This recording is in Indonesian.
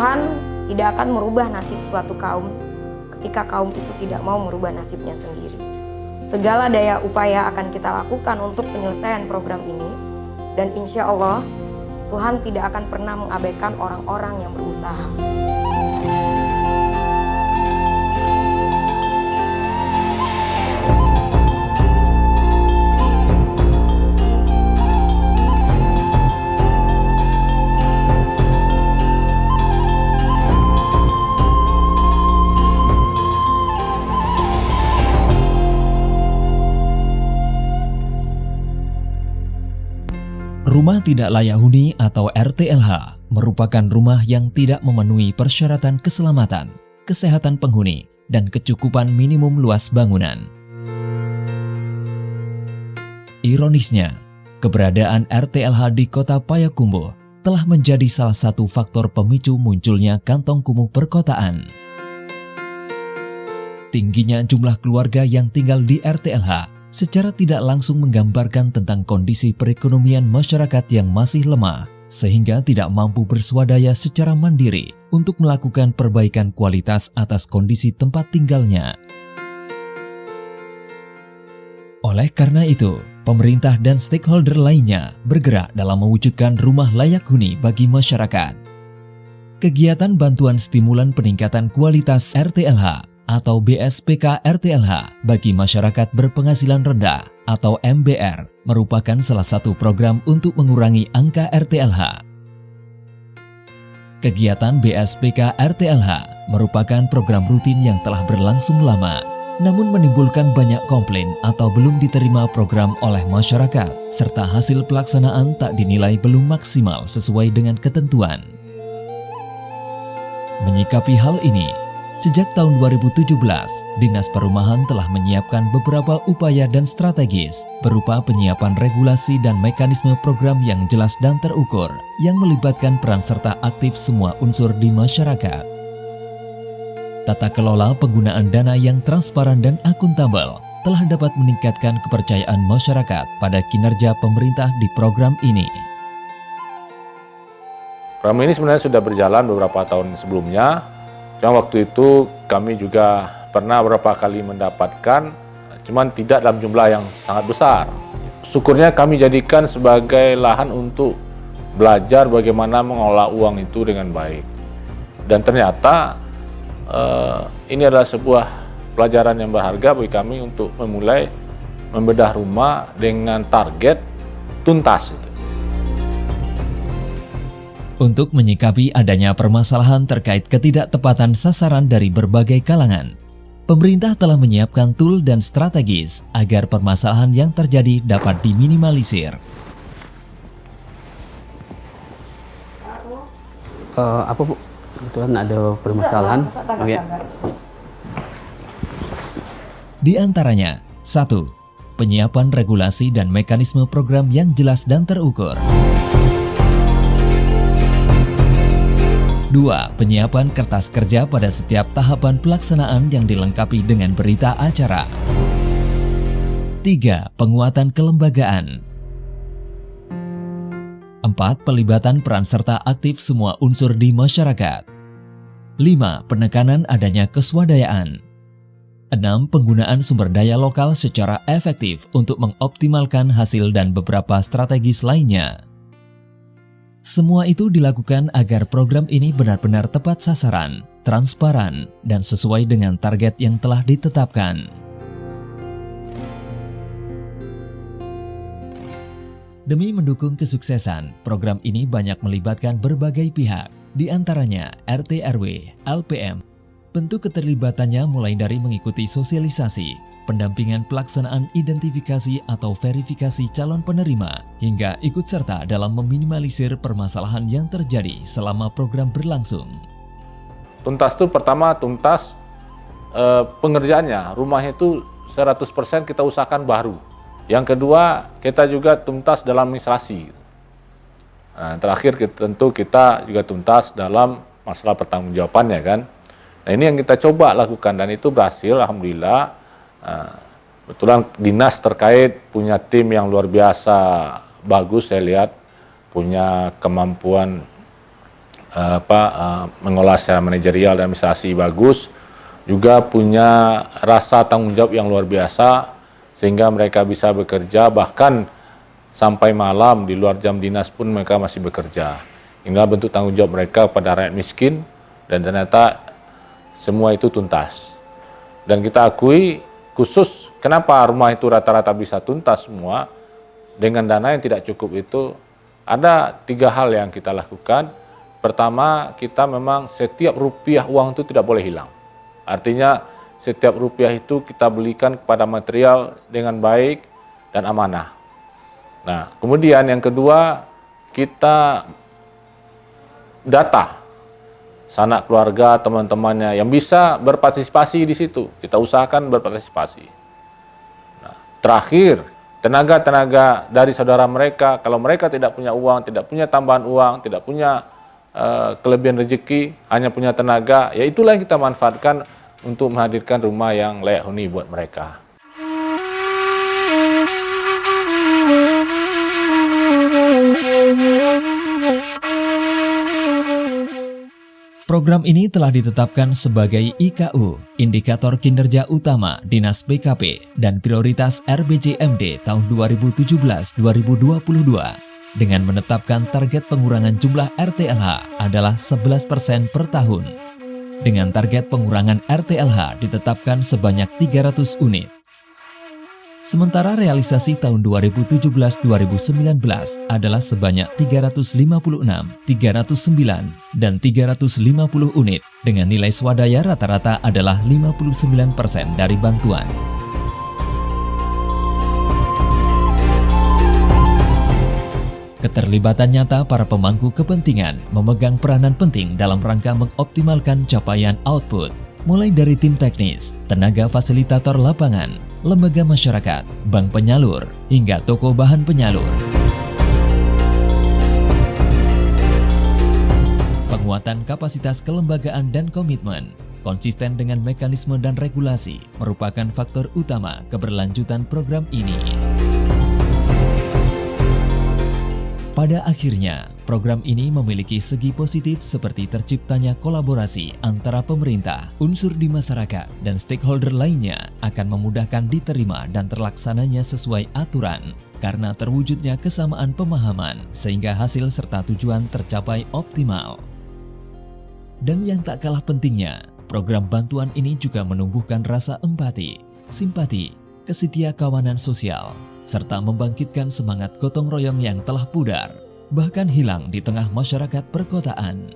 Tuhan tidak akan merubah nasib suatu kaum ketika kaum itu tidak mau merubah nasibnya sendiri. Segala daya upaya akan kita lakukan untuk penyelesaian program ini, dan insya Allah Tuhan tidak akan pernah mengabaikan orang-orang yang berusaha. Rumah tidak layak huni atau RTLH merupakan rumah yang tidak memenuhi persyaratan keselamatan, kesehatan penghuni, dan kecukupan minimum luas bangunan. Ironisnya, keberadaan RTLH di kota Payakumbuh telah menjadi salah satu faktor pemicu munculnya kantong kumuh perkotaan. Tingginya jumlah keluarga yang tinggal di RTLH secara tidak langsung menggambarkan tentang kondisi perekonomian masyarakat yang masih lemah, sehingga tidak mampu bersuadaya secara mandiri untuk melakukan perbaikan kualitas atas kondisi tempat tinggalnya. Oleh karena itu, pemerintah dan stakeholder lainnya bergerak dalam mewujudkan rumah layak huni bagi masyarakat. Kegiatan bantuan stimulan peningkatan kualitas RTLH atau BSPK RTLH bagi masyarakat berpenghasilan rendah atau MBR merupakan salah satu program untuk mengurangi angka RTLH. Kegiatan BSPK RTLH merupakan program rutin yang telah berlangsung lama, namun menimbulkan banyak komplain atau belum diterima program oleh masyarakat, serta hasil pelaksanaan tak dinilai belum maksimal sesuai dengan ketentuan. Menyikapi hal ini, sejak tahun 2017, Dinas Perumahan telah menyiapkan beberapa upaya dan strategis berupa penyiapan regulasi dan mekanisme program yang jelas dan terukur yang melibatkan peran serta aktif semua unsur di masyarakat. Tata kelola penggunaan dana yang transparan dan akuntabel telah dapat meningkatkan kepercayaan masyarakat pada kinerja pemerintah di program ini. Program ini sebenarnya sudah berjalan beberapa tahun sebelumnya. Cuma waktu itu kami juga pernah beberapa kali mendapatkan, cuman tidak dalam jumlah yang sangat besar. Syukurnya kami jadikan sebagai lahan untuk belajar bagaimana mengolah uang itu dengan baik. Dan ternyata ini adalah sebuah pelajaran yang berharga bagi kami untuk memulai membedah rumah dengan target tuntas. Untuk menyikapi adanya permasalahan terkait ketidaktepatan sasaran dari berbagai kalangan, pemerintah telah menyiapkan tool dan strategis agar permasalahan yang terjadi dapat diminimalisir. Apa Bu? Kebetulan ada permasalahan. Oke. Di antaranya, 1. Penyiapan regulasi dan mekanisme program yang jelas dan terukur. 2. Penyiapan kertas kerja pada setiap tahapan pelaksanaan yang dilengkapi dengan berita acara. 3. Penguatan kelembagaan. 4. Pelibatan peran serta aktif semua unsur di masyarakat. 5. Penekanan adanya keswadayaan. 6. Penggunaan sumber daya lokal secara efektif untuk mengoptimalkan hasil dan beberapa strategis lainnya. Semua itu dilakukan agar program ini benar-benar tepat sasaran, transparan, dan sesuai dengan target yang telah ditetapkan. Demi mendukung kesuksesan, program ini banyak melibatkan berbagai pihak, di antaranya RT RW, LPM. Bentuk keterlibatannya mulai dari mengikuti sosialisasi, pendampingan pelaksanaan identifikasi atau verifikasi calon penerima, hingga ikut serta dalam meminimalisir permasalahan yang terjadi selama program berlangsung. Tuntas itu pertama tuntas pengerjaannya, rumahnya itu 100% kita usahakan baru. Yang kedua, kita juga tuntas dalam administrasi. Nah, terakhir tentu kita juga tuntas dalam masalah pertanggungjawabannya kan. Nah, ini yang kita coba lakukan dan itu berhasil, alhamdulillah. Kebetulan dinas terkait punya tim yang luar biasa bagus, saya lihat punya kemampuan mengolah secara manajerial dan administrasi bagus, juga punya rasa tanggung jawab yang luar biasa sehingga mereka bisa bekerja bahkan sampai malam di luar jam dinas pun mereka masih bekerja. Inilah bentuk tanggung jawab mereka pada rakyat miskin dan ternyata semua itu tuntas. Dan kita akui khusus kenapa rumah itu rata-rata bisa tuntas semua dengan dana yang tidak cukup itu ada 3 hal yang kita lakukan. Pertama, kita memang setiap rupiah uang itu tidak boleh hilang. Artinya setiap rupiah itu kita belikan kepada material dengan baik dan amanah. Nah, kemudian yang kedua, kita data sanak keluarga, teman-temannya yang bisa berpartisipasi di situ. Kita usahakan berpartisipasi. Nah, terakhir, tenaga-tenaga dari saudara mereka, kalau mereka tidak punya uang, tidak punya tambahan uang, tidak punya kelebihan rezeki, hanya punya tenaga, ya itulah yang kita manfaatkan untuk menghadirkan rumah yang layak huni buat mereka. Program ini telah ditetapkan sebagai IKU, Indikator Kinerja Utama Dinas BKP dan Prioritas RBJMD tahun 2017-2022 dengan menetapkan target pengurangan jumlah RTLH adalah 11% per tahun. Dengan target pengurangan RTLH ditetapkan sebanyak 300 unit. Sementara realisasi tahun 2017-2019 adalah sebanyak 356, 309, dan 350 unit dengan nilai swadaya rata-rata adalah 59% dari bantuan. Keterlibatan nyata para pemangku kepentingan memegang peranan penting dalam rangka mengoptimalkan capaian output, mulai dari tim teknis, tenaga fasilitator lapangan, lembaga masyarakat, bank penyalur, hingga toko bahan penyalur. Penguatan kapasitas kelembagaan dan komitmen, konsisten dengan mekanisme dan regulasi merupakan faktor utama keberlanjutan program ini. Pada akhirnya, program ini memiliki segi positif seperti terciptanya kolaborasi antara pemerintah, unsur di masyarakat, dan stakeholder lainnya akan memudahkan diterima dan terlaksananya sesuai aturan karena terwujudnya kesamaan pemahaman sehingga hasil serta tujuan tercapai optimal. Dan yang tak kalah pentingnya, program bantuan ini juga menumbuhkan rasa empati, simpati, kesetiakawanan sosial, serta membangkitkan semangat gotong royong yang telah pudar, bahkan hilang di tengah masyarakat perkotaan.